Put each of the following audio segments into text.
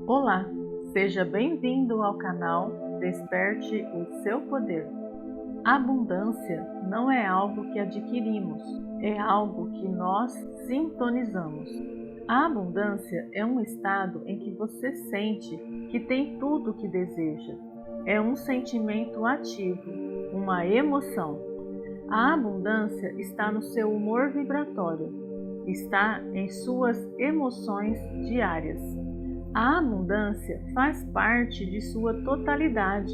Olá, seja bem-vindo ao canal Desperte o Seu Poder. A abundância não é algo que adquirimos, é algo que nós sintonizamos. A abundância é um estado em que você sente que tem tudo o que deseja. É um sentimento ativo, uma emoção. A abundância está no seu humor vibratório, está em suas emoções diárias. A abundância faz parte de sua totalidade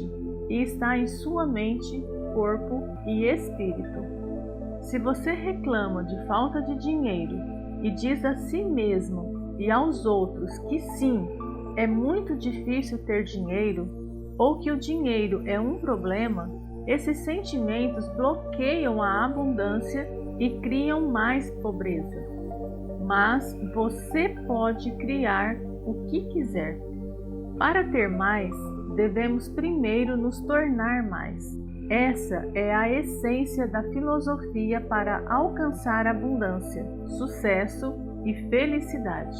e está em sua mente, corpo e espírito. Se você reclama de falta de dinheiro e diz a si mesmo e aos outros que sim, é muito difícil ter dinheiro ou que o dinheiro é um problema, esses sentimentos bloqueiam a abundância e criam mais pobreza. Mas você pode criar o que quiser. Para ter mais, devemos primeiro nos tornar mais. Essa é a essência da filosofia para alcançar abundância, sucesso e felicidade.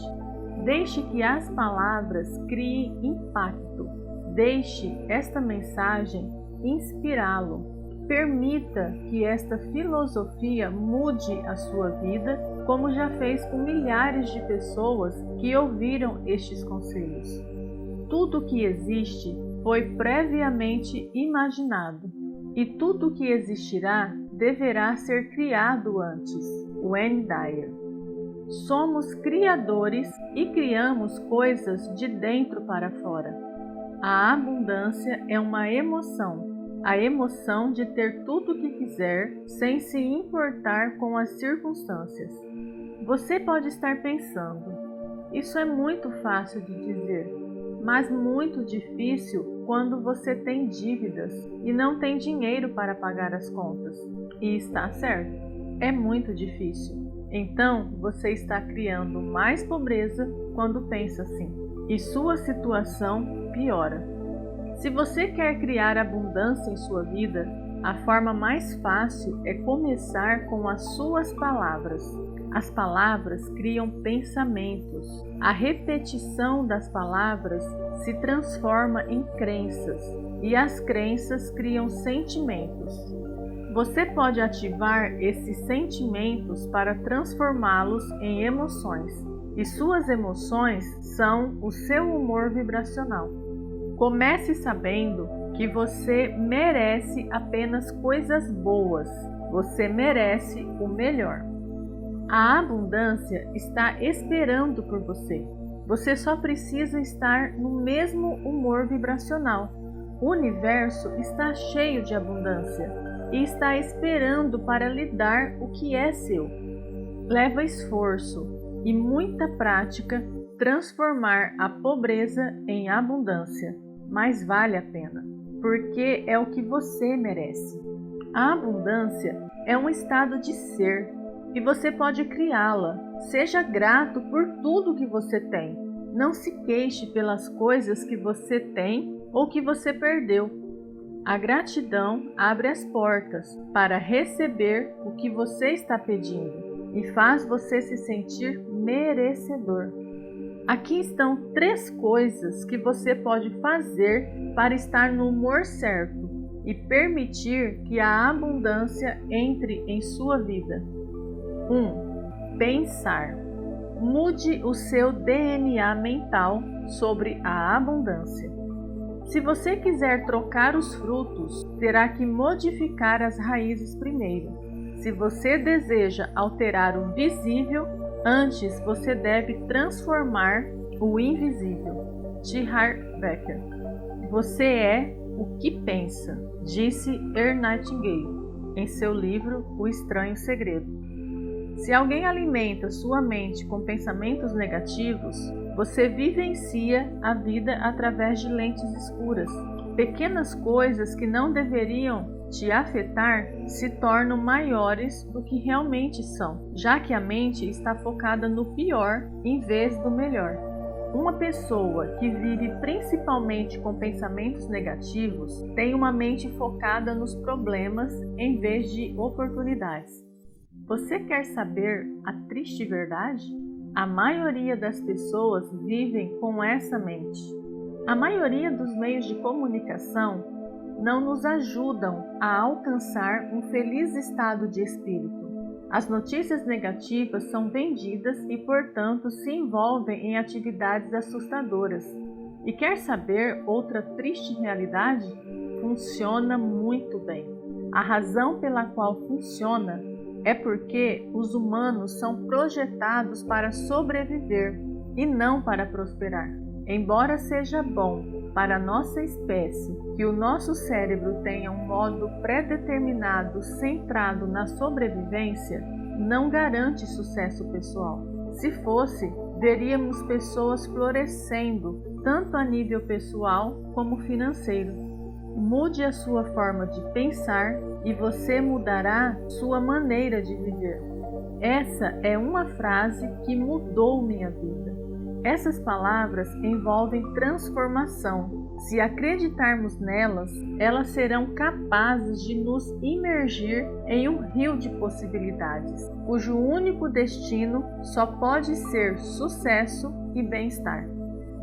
Deixe que as palavras criem impacto. Deixe esta mensagem inspirá-lo. Permita que esta filosofia mude a sua vida, como já fez com milhares de pessoas que ouviram estes conselhos. Tudo que existe foi previamente imaginado, e tudo que existirá deverá ser criado antes. Wayne Dyer. Somos criadores e criamos coisas de dentro para fora. A abundância é uma emoção. A emoção de ter tudo o que quiser sem se importar com as circunstâncias. Você pode estar pensando, isso é muito fácil de dizer, mas muito difícil quando você tem dívidas e não tem dinheiro para pagar as contas. E está certo, é muito difícil. Então você está criando mais pobreza quando pensa assim, e sua situação piora. Se você quer criar abundância em sua vida, a forma mais fácil é começar com as suas palavras. As palavras criam pensamentos. A repetição das palavras se transforma em crenças, e as crenças criam sentimentos. Você pode ativar esses sentimentos para transformá-los em emoções, e suas emoções são o seu humor vibracional. Comece sabendo que você merece apenas coisas boas. Você merece o melhor. A abundância está esperando por você. Você só precisa estar no mesmo humor vibracional. O universo está cheio de abundância e está esperando para lhe dar o que é seu. Leva esforço e muita prática transformar a pobreza em abundância. Mas vale a pena, porque é o que você merece. A abundância é um estado de ser e você pode criá-la. Seja grato por tudo que você tem. Não se queixe pelas coisas que você tem ou que você perdeu. A gratidão abre as portas para receber o que você está pedindo e faz você se sentir merecedor. Aqui estão 3 coisas que você pode fazer para estar no humor certo e permitir que a abundância entre em sua vida. 1. Pensar. Mude o seu DNA mental sobre a abundância. Se você quiser trocar os frutos, terá que modificar as raízes primeiro. Se você deseja alterar o visível, antes você deve transformar o invisível. T.Harv Eker. Você é o que pensa, disse Earl Nightingale em seu livro O Estranho Segredo. Se alguém alimenta sua mente com pensamentos negativos, você vivencia a vida através de lentes escuras. Pequenas coisas que não deveriam te afetar se tornam maiores do que realmente são, já que a mente está focada no pior em vez do melhor. Uma pessoa que vive principalmente com pensamentos negativos tem uma mente focada nos problemas em vez de oportunidades. Você quer saber a triste verdade? A maioria das pessoas vivem com essa mente. A maioria dos meios de comunicação não nos ajudam a alcançar um feliz estado de espírito. As notícias negativas são vendidas e, portanto, se envolvem em atividades assustadoras. E quer saber outra triste realidade? Funciona muito bem. A razão pela qual funciona é porque os humanos são projetados para sobreviver e não para prosperar. Embora seja bom para a nossa espécie que o nosso cérebro tenha um modo pré-determinado centrado na sobrevivência, não garante sucesso pessoal. Se fosse, veríamos pessoas florescendo, tanto a nível pessoal como financeiro. Mude a sua forma de pensar e você mudará sua maneira de viver. Essa é uma frase que mudou minha vida. Essas palavras envolvem transformação. Se acreditarmos nelas, elas serão capazes de nos imergir em um rio de possibilidades, cujo único destino só pode ser sucesso e bem-estar.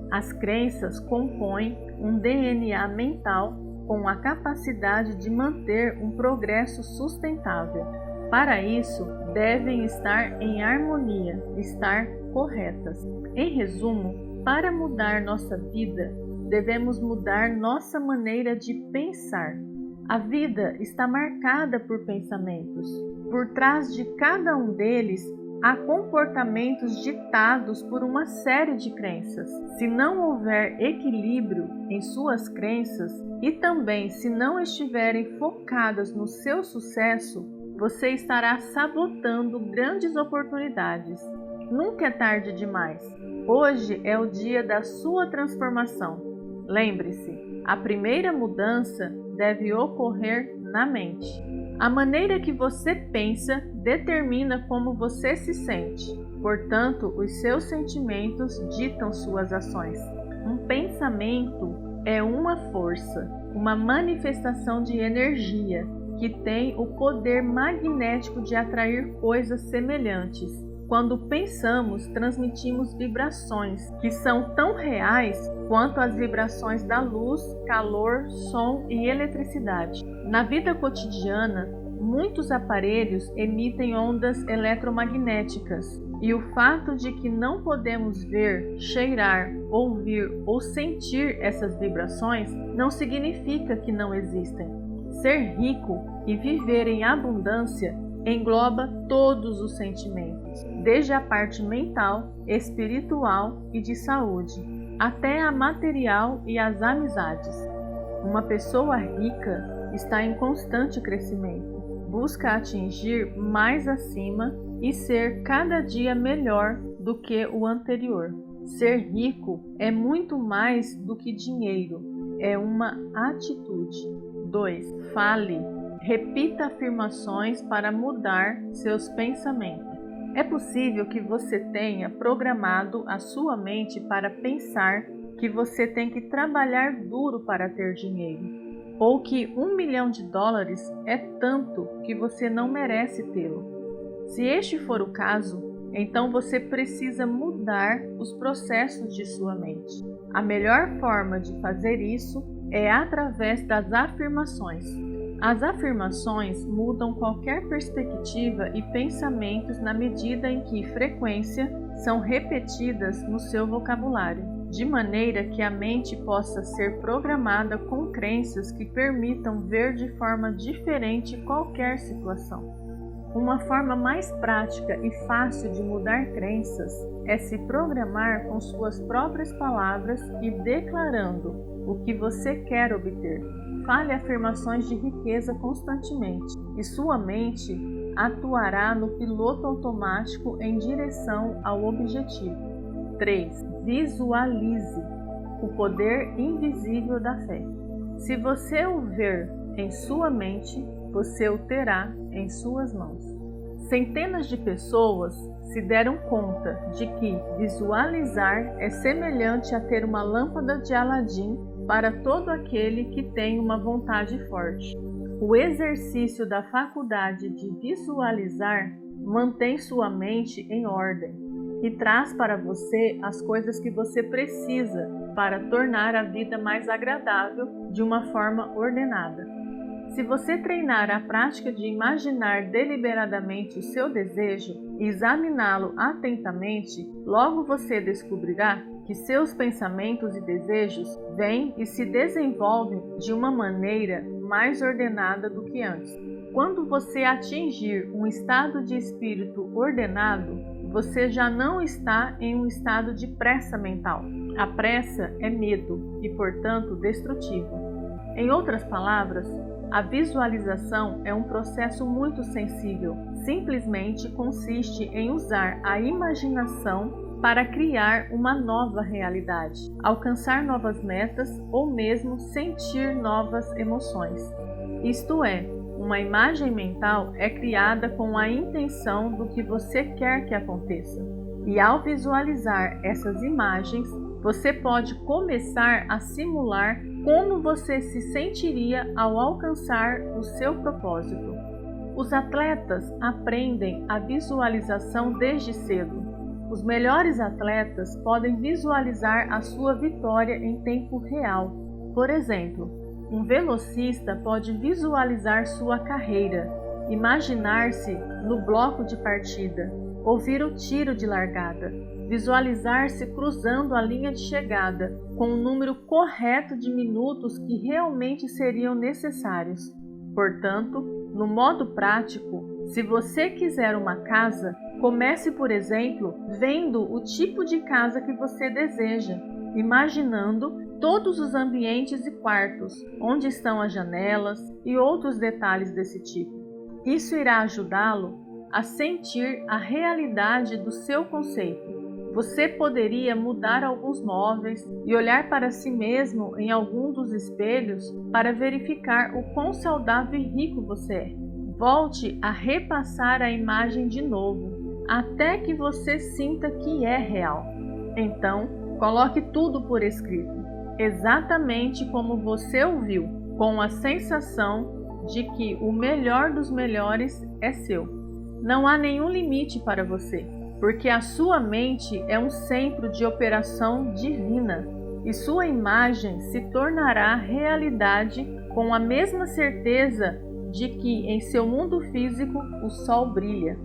As crenças compõem um DNA mental com a capacidade de manter um progresso sustentável. Para isso, devem estar em harmonia, estar corretas. Em resumo, para mudar nossa vida, devemos mudar nossa maneira de pensar. A vida está marcada por pensamentos. Por trás de cada um deles, há comportamentos ditados por uma série de crenças. Se não houver equilíbrio em suas crenças e também se não estiverem focadas no seu sucesso, você estará sabotando grandes oportunidades. Nunca é tarde demais. Hoje é o dia da sua transformação. Lembre-se, a primeira mudança deve ocorrer na mente. A maneira que você pensa determina como você se sente. Portanto, os seus sentimentos ditam suas ações. Um pensamento é uma força, uma manifestação de energia que tem o poder magnético de atrair coisas semelhantes. Quando pensamos, transmitimos vibrações que são tão reais quanto as vibrações da luz, calor, som e eletricidade. Na vida cotidiana, muitos aparelhos emitem ondas eletromagnéticas, e o fato de que não podemos ver, cheirar, ouvir ou sentir essas vibrações não significa que não existem. Ser rico e viver em abundância engloba todos os sentimentos, desde a parte mental, espiritual e de saúde, até a material e as amizades. Uma pessoa rica está em constante crescimento, busca atingir mais acima e ser cada dia melhor do que o anterior. Ser rico é muito mais do que dinheiro, é uma atitude. 2. Fale. Repita afirmações para mudar seus pensamentos. É possível que você tenha programado a sua mente para pensar que você tem que trabalhar duro para ter dinheiro, ou que $1 milhão é tanto que você não merece tê-lo. Se este for o caso, então você precisa mudar os processos de sua mente. A melhor forma de fazer isso é através das afirmações. As afirmações mudam qualquer perspectiva e pensamentos na medida em que frequência são repetidas no seu vocabulário, de maneira que a mente possa ser programada com crenças que permitam ver de forma diferente qualquer situação. Uma forma mais prática e fácil de mudar crenças é se programar com suas próprias palavras e declarando o que você quer obter. Fale afirmações de riqueza constantemente e sua mente atuará no piloto automático em direção ao objetivo. 3. Visualize o poder invisível da fé. Se você o ver em sua mente, você o terá em suas mãos. Centenas de pessoas se deram conta de que visualizar é semelhante a ter uma lâmpada de Aladim para todo aquele que tem uma vontade forte. O exercício da faculdade de visualizar mantém sua mente em ordem. e traz para você as coisas que você precisa para tornar a vida mais agradável de uma forma ordenada. Se você treinar a prática de imaginar deliberadamente o seu desejo e examiná-lo atentamente, logo você descobrirá que seus pensamentos e desejos vêm e se desenvolvem de uma maneira mais ordenada do que antes. Quando você atingir um estado de espírito ordenado, você já não está em um estado de pressa mental. A pressa é medo e, portanto, destrutivo. Em outras palavras, a visualização é um processo muito sensível. Simplesmente consiste em usar a imaginação para criar uma nova realidade, alcançar novas metas ou mesmo sentir novas emoções. Isto é, uma imagem mental é criada com a intenção do que você quer que aconteça. E ao visualizar essas imagens, você pode começar a simular como você se sentiria ao alcançar o seu propósito. Os atletas aprendem a visualização desde cedo. Os melhores atletas podem visualizar a sua vitória em tempo real. Por exemplo, um velocista pode visualizar sua carreira, imaginar-se no bloco de partida, ouvir o tiro de largada, visualizar-se cruzando a linha de chegada com o número correto de minutos que realmente seriam necessários. Portanto, no modo prático, se você quiser uma casa, comece, por exemplo, vendo o tipo de casa que você deseja, imaginando todos os ambientes e quartos, onde estão as janelas e outros detalhes desse tipo. Isso irá ajudá-lo a sentir a realidade do seu conceito. Você poderia mudar alguns móveis e olhar para si mesmo em algum dos espelhos para verificar o quão saudável e rico você é. Volte a repassar a imagem de novo, até que você sinta que é real. Então, coloque tudo por escrito, exatamente como você ouviu, com a sensação de que o melhor dos melhores é seu. Não há nenhum limite para você, porque a sua mente é um centro de operação divina e sua imagem se tornará realidade com a mesma certeza de que em seu mundo físico o sol brilha.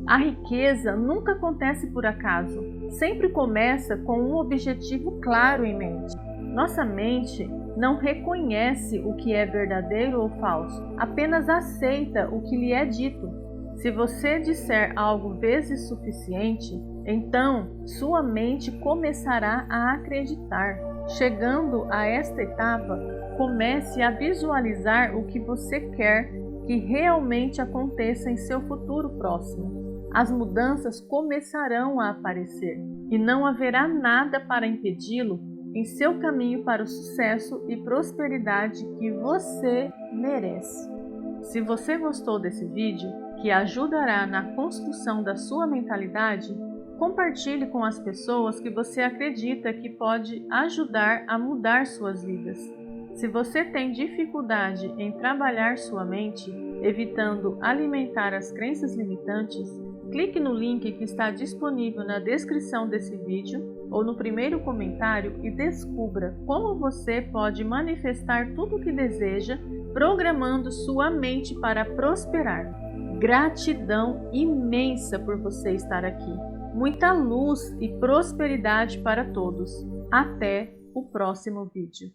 A riqueza nunca acontece por acaso, sempre começa com um objetivo claro em mente. Nossa mente não reconhece o que é verdadeiro ou falso, apenas aceita o que lhe é dito. Se você disser algo vezes suficiente, então sua mente começará a acreditar. Chegando a esta etapa, comece a visualizar o que você quer que realmente aconteça em seu futuro próximo. As mudanças começarão a aparecer e não haverá nada para impedi-lo em seu caminho para o sucesso e prosperidade que você merece. Se você gostou desse vídeo, que ajudará na construção da sua mentalidade, compartilhe com as pessoas que você acredita que pode ajudar a mudar suas vidas. Se você tem dificuldade em trabalhar sua mente, evitando alimentar as crenças limitantes, clique no link que está disponível na descrição desse vídeo ou no primeiro comentário e descubra como você pode manifestar tudo o que deseja, programando sua mente para prosperar. Gratidão imensa por você estar aqui. Muita luz e prosperidade para todos. Até o próximo vídeo.